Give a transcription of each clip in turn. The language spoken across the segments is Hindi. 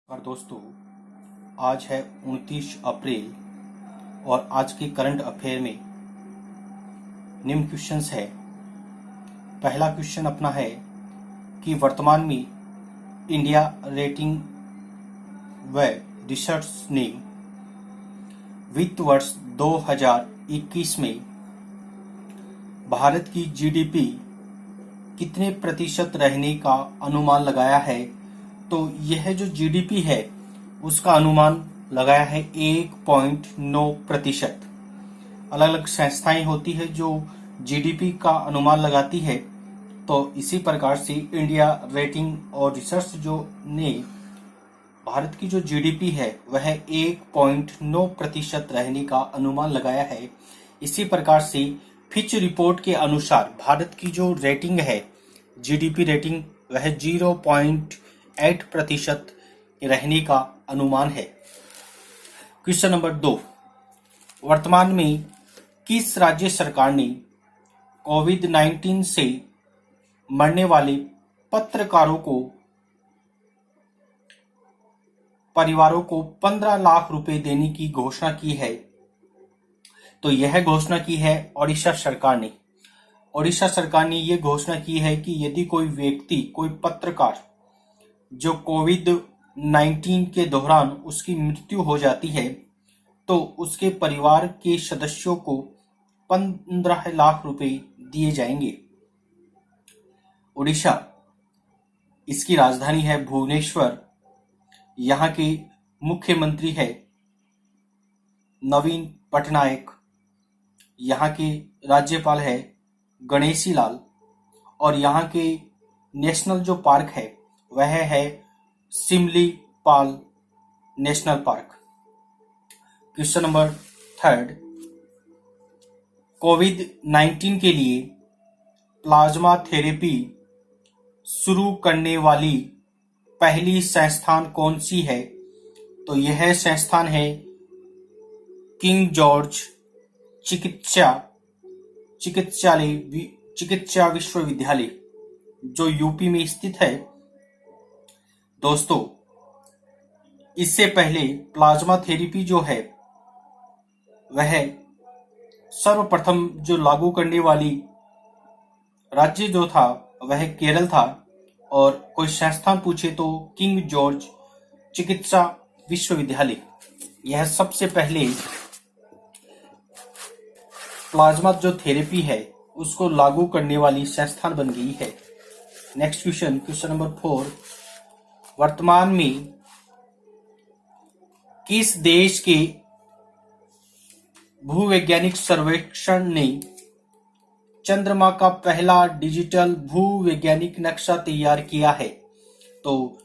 और दोस्तों, आज है 29 अप्रैल और आज के करंट अफेयर में निम्न क्वेश्चंस है। पहला क्वेश्चन अपना है कि वर्तमान में इंडिया रेटिंग व रिसर्च ने वित्त वर्ष 2021 में भारत की जीडीपी कितने प्रतिशत रहने का अनुमान लगाया है। तो यह जो जीडीपी है उसका अनुमान लगाया है 1.9%। अलग अलग संस्थाएं होती है जो जीडीपी का अनुमान लगाती है। तो इसी प्रकार से इंडिया रेटिंग और रिसर्च जो ने भारत की जो जीडीपी है वह 1.9% रहने का अनुमान लगाया है। इसी प्रकार से फिच रिपोर्ट के अनुसार भारत की जो रेटिंग है जीडीपी रेटिंग वह 0.8% रहने का अनुमान है। क्वेश्चन नंबर 2, वर्तमान में किस राज्य सरकार ने कोविड-19 से मरने वाले पत्रकारों को परिवारों को 15 लाख रुपए देने की घोषणा की है। तो यह घोषणा की है ओडिशा सरकार ने। ओडिशा सरकार ने यह घोषणा की है कि यदि कोई व्यक्ति, कोई पत्रकार जो कोविड-19 के दौरान उसकी मृत्यु हो जाती है तो उसके परिवार के सदस्यों को 15 लाख रुपए दिए जाएंगे। ओडिशा, इसकी राजधानी है भुवनेश्वर। यहाँ के मुख्यमंत्री है नवीन पटनायक। यहाँ के राज्यपाल है गणेशी लाल और यहाँ के नेशनल जो पार्क है वह है Similipal national park. Question number 3, कोविड-19 के लिए प्लाज्मा थेरेपी शुरू करने वाली पहली संस्थान कौन सी है। तो यह संस्थान है किंग जॉर्ज चिकित्सा विश्वविद्यालय जो यूपी में स्थित है। दोस्तों, इससे पहले प्लाज्मा थेरेपी जो है वह सर्वप्रथम जो लागू करने वाली राज्य जो था वह केरल था और कोई संस्थान पूछे तो किंग जॉर्ज चिकित्सा विश्वविद्यालय यह सबसे पहले प्लाज्मा जो थेरेपी है उसको लागू करने वाली संस्थान बन गई है। नेक्स्ट क्वेश्चन, क्वेश्चन नंबर 4, वर्तमान में किस देश के भूवैज्ञानिक सर्वेक्षण ने चंद्रमा का पहला डिजिटल भूवैज्ञानिक नक्शा तैयार किया है। तो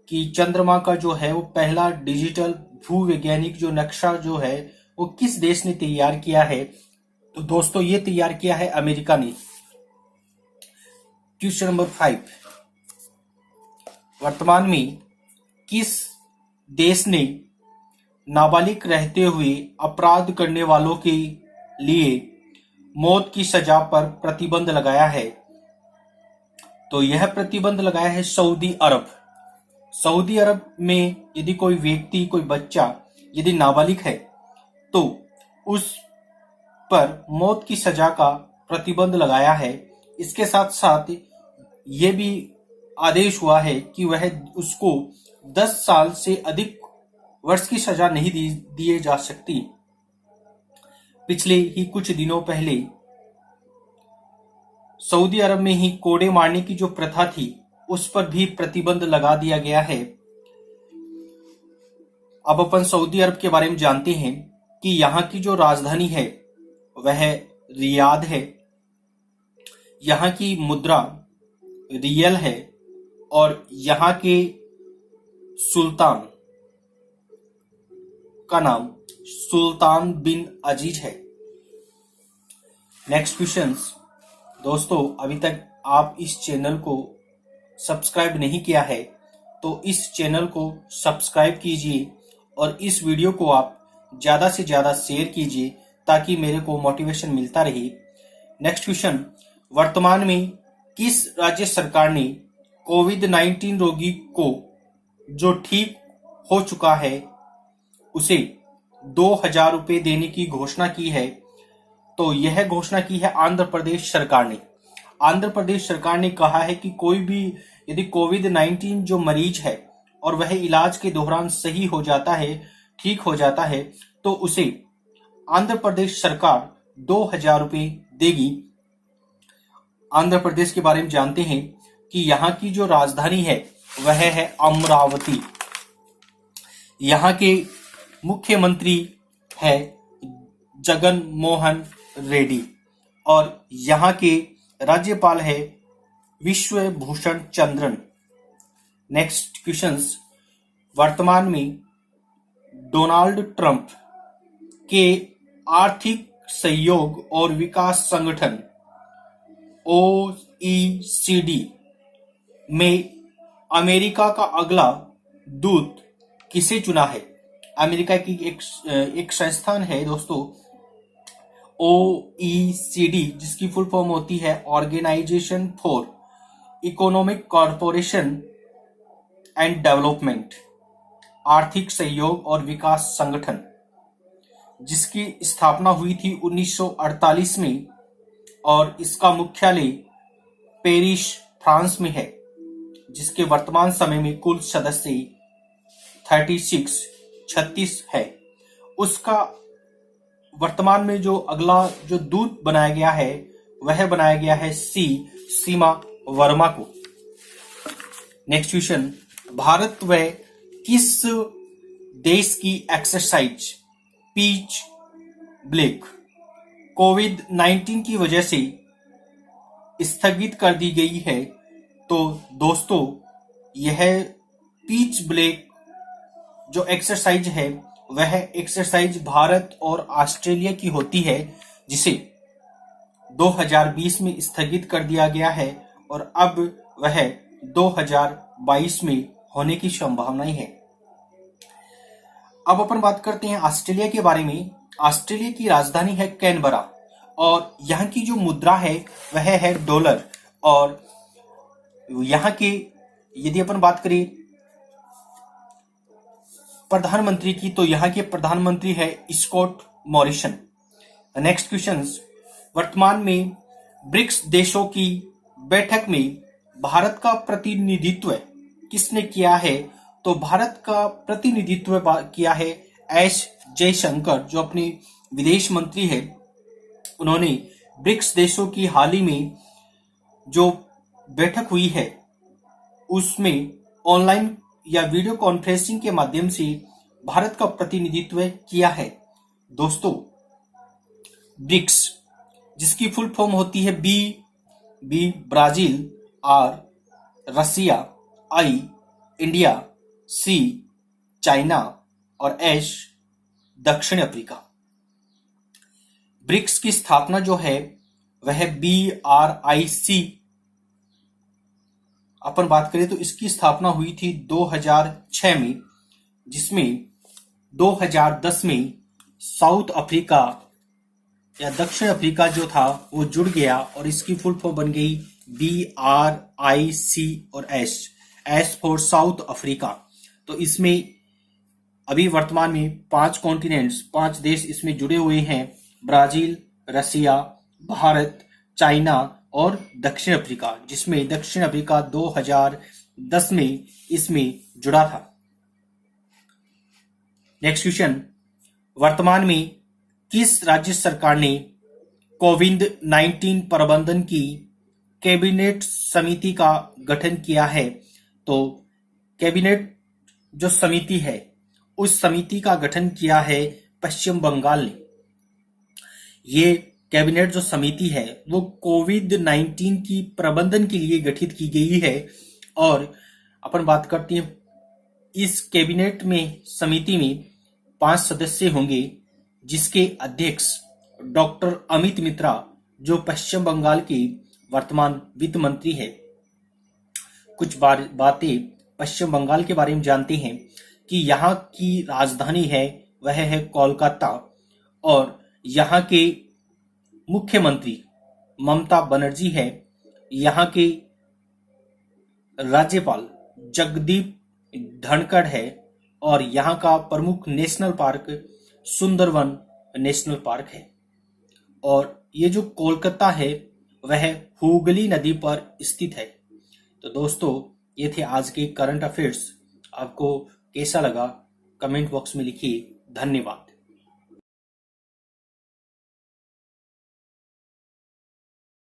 कि चंद्रमा का जो है वो पहला डिजिटल भूवैज्ञानिक जो नक्शा जो है वो किस देश ने तैयार किया है। तो दोस्तों, ये तैयार किया है अमेरिका ने। क्वेश्चन नंबर 5, वर्तमान में किस देश ने नाबालिग रहते हुए अपराध करने वालों के लिए मौत की सजा पर प्रतिबंध लगाया है। तो यह प्रतिबंध लगाया है सऊदी अरब। सऊदी अरब में यदि कोई व्यक्ति, कोई बच्चा यदि नाबालिग है तो उस पर मौत की सजा का प्रतिबंध लगाया है। इसके साथ साथ ये भी आदेश हुआ है कि वह उसको 10 साल से अधिक वर्ष की सजा नहीं दिए जा सकती। पिछले ही कुछ दिनों पहले सऊदी अरब में ही कोड़े मारने की जो प्रथा थी उस पर भी प्रतिबंध लगा दिया गया है। अब अपन सऊदी अरब के बारे में जानते हैं कि यहाँ की जो राजधानी है वह रियाद है। यहाँ की मुद्रा रियल है और यहाँ के सुल्तान का नाम सुल्तान बिन अजीज है। नेक्स्ट क्वेश्चंस, दोस्तों, अभी तक आप इस चैनल को सब्सक्राइब नहीं किया है तो इस चैनल को सब्सक्राइब कीजिए और इस वीडियो को आप ज्यादा से ज्यादा शेयर कीजिए ताकि मेरे को मोटिवेशन मिलता रहे। नेक्स्ट क्वेश्चन, वर्तमान में किस राज्य सरकार ने कोविड-19 रोगी को जो ठीक हो चुका है उसे 2,000 रुपए देने की घोषणा की है। तो यह घोषणा की है आंध्र प्रदेश सरकार ने। आंध्र प्रदेश सरकार ने कहा है कि कोई भी यदि कोविड-19 जो मरीज है और वह इलाज के दौरान सही हो जाता है, ठीक हो जाता है, तो उसे आंध्र प्रदेश सरकार 2,000 रुपए देगी। आंध्र प्रदेश के बारे में जानते हैं कि यहाँ की जो राजधानी है वह है अमरावती। यहाँ के मुख्यमंत्री है जगन मोहन रेड्डी और यहाँ के राज्यपाल है विश्वभूषण चंद्रन। नेक्स्ट क्वेश्चंस, वर्तमान में डोनाल्ड ट्रंप के आर्थिक सहयोग और विकास संगठन OECD में अमेरिका का अगला दूत किसे चुना है? अमेरिका की एक संस्थान है दोस्तों OECD, जिसकी फुल फॉर्म होती है organisation for economic corporation and development, आर्थिक सहयोग और विकास संगठन, जिसकी स्थापना हुई थी 1948 में और इसका मुख्यालय पेरिस फ्रांस में है, जिसके वर्तमान समय में कुल सदस्य 36 है। उसका वर्तमान में जो अगला जो दूत बनाया गया है वह बनाया गया है सीमा वर्मा को। नेक्स्ट क्वेश्चन, भारत व किस देश की एक्सरसाइज पीच ब्लेक कोविड-19 की वजह से स्थगित कर दी गई है? तो दोस्तों यह पीच ब्लेक जो एक्सरसाइज है वह एक्सरसाइज भारत और ऑस्ट्रेलिया की होती है, जिसे 2020 में स्थगित कर दिया गया है और अब वह 2022 में होने की संभावनाएं है। अब अपन बात करते हैं ऑस्ट्रेलिया के बारे में। ऑस्ट्रेलिया की राजधानी है कैनबरा और यहाँ की जो मुद्रा है वह है डॉलर। और यहाँ के यदि अपन बात करें प्रधानमंत्री की, तो यहाँ के प्रधानमंत्री है स्कॉट मॉरिसन। नेक्स्ट क्वेश्चन, वर्तमान में ब्रिक्स देशों की बैठक में भारत का प्रतिनिधित्व किसने किया है? तो भारत का प्रतिनिधित्व किया है एस जयशंकर, जो अपने विदेश मंत्री है। उन्होंने ब्रिक्स देशों की हाल ही में जो बैठक हुई है उसमें ऑनलाइन या वीडियो कॉन्फ्रेंसिंग के माध्यम से भारत का प्रतिनिधित्व किया है। दोस्तों ब्रिक्स, जिसकी फुल फॉर्म होती है B Brazil, R Russia, I India, C China और एस दक्षिण अफ्रीका। ब्रिक्स की स्थापना जो है वह BRIC अपन बात करें तो इसकी स्थापना हुई थी 2006 में, जिसमें 2010 में साउथ अफ्रीका या दक्षिण अफ्रीका जो था वो जुड़ गया और इसकी फुल फॉर्म बन गई BRIC और एस फॉर साउथ अफ्रीका। तो इसमें अभी वर्तमान में 5 देश इसमें जुड़े हुए हैं, ब्राजील, रसिया, भारत, चाइना और दक्षिण अफ्रीका, जिसमें दक्षिण अफ्रीका 2010 में इसमें जुड़ा था। नेक्स्ट क्वेश्चन, वर्तमान में किस राज्य सरकार ने कोविड-19 प्रबंधन की कैबिनेट समिति का गठन किया है? तो कैबिनेट जो समिति है उस समिति का गठन किया है पश्चिम बंगाल ने। ये कैबिनेट जो समिति है वो कोविड-19 की प्रबंधन के लिए गठित की गई है। और अपन बात करते हैं इस कैबिनेट में समिति में 5 सदस्य होंगे, जिसके अध्यक्ष डॉक्टर अमित मित्रा, जो पश्चिम बंगाल के वर्तमान वित्त मंत्री है। कुछ बातें पश्चिम बंगाल के बारे में जानते हैं कि यहाँ की राजधानी है वह है कोलकाता और यहाँ के मुख्यमंत्री ममता बनर्जी है। यहाँ के राज्यपाल जगदीप धनखड़ है और यहाँ का प्रमुख national park Sundarban national park है। और ये जो कोलकाता है वह हुगली नदी पर स्थित है। तो दोस्तों, ये थे आज के करंट अफेयर्स। आपको कैसा लगा कमेंट बॉक्स में लिखिए। धन्यवाद।